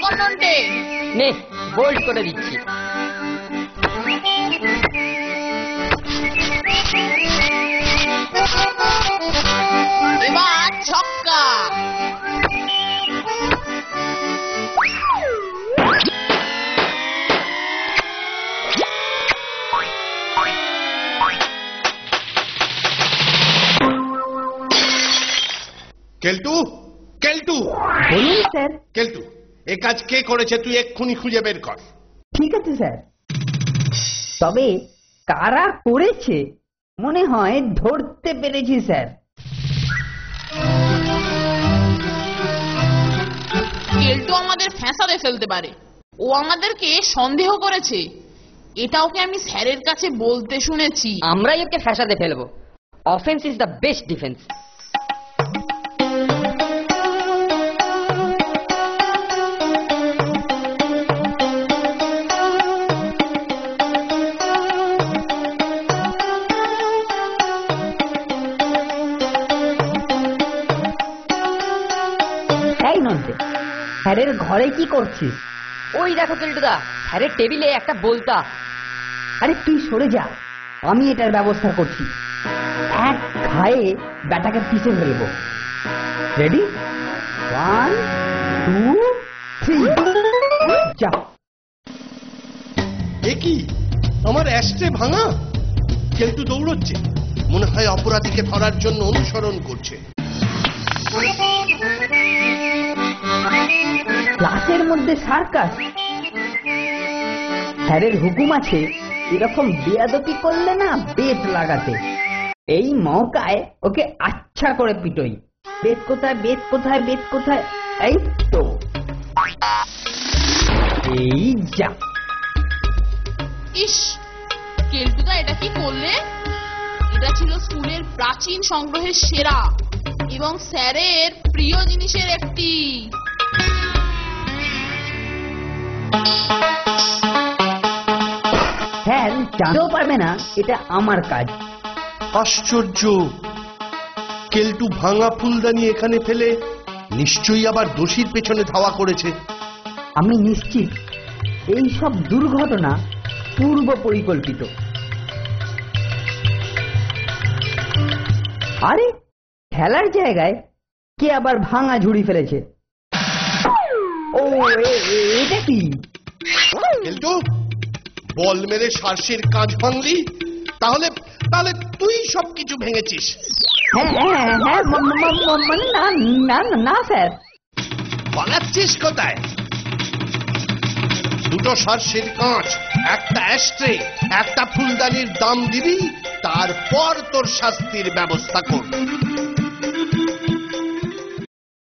কর নন্টে। নে বোল্ড করে দিচ্ছি। এবার ছক্কা। কেলটু, কেলটু, বলুন স্যার। কেলটু, এ কাজ কে করেছে তুই এক্ষুনি খুঁজে বের কর। ঠিক আছে স্যার, তবে কারা করেছে মনে হয় ধরতে পেরেছি স্যার। কেলটু আমাদের ফ্যাঁসাতে ফেলতে পারে, ও আমাদেরকে সন্দেহ করেছে, এটা ওকে আমি স্যারের কাছে বলতে শুনেছি। আমরাই ওকে ফ্যাসাতে ফেলবো। Offence is the best defence. এই নন্টে, স্যারের ঘরে কি করছিস? ওই দেখো কেলটুদা, স্যারের টেবিলে একটা বলতা। আরে তুই সরে যা, আমি এটার ব্যবস্থা করছি। এক ঘায়ে ব্যাটাকে পিষে ফেলবো। রেডি? 1 2 3 যা। এ কি, আমার অ্যাস্ট্রে ভাঙা? কেলটু দৌড়চ্ছে, মনে হয় অপরাধীকে ধরার জন্য অনুসরণ করছে। ক্লাসের মধ্যে সার্কাস? স্যারের হুকুম আছে এরকম বেয়াদবি করলে না বেত লাগাতে। এই মৌকায় ওকে আচ্ছা করে পিটই। বেত কোথায়, বেত কোথায়, বেত কোথায়? এই তো, এই যা। ইস, কেলটুদা এটা কি করলে? এটা ছিল স্কুলের প্রাচীন সংগ্রহের সেরা এবং স্যারের প্রিয় জিনিসের একটি। স্যার জানতেও পারবে না এটা আমার কাজ। আশ্চর্য, কেলটু ভাঙা ফুলদানি এখানে ফেলে নিশ্চয়ই আবার দোষীর পেছনে ধাওয়া করেছে। আমি নিশ্চিত এই সব দুর্ঘটনা পূর্ব পরিকল্পিত। আরে খেলার জায়গায় কে আবার ভাঙা ঝুড়ি ফেলেছে? ও এটা কি? কেলটু, বল মেরে সার্সির কাঁচ ভাঙলি, তাহলে তাহলে তুই সবকিছু ভেঙেছিস। হ্যাঁ হ্যাঁ হ্যাঁ, মানে না না না স্যার। পালাচ্ছিস কোথায়? দুটো সার্সির কাঁচ, একটা অ্যাস্ট্রে, একটা ফুলদানির দাম দিবি, তারপর তোর শাস্তির ব্যবস্থা করব।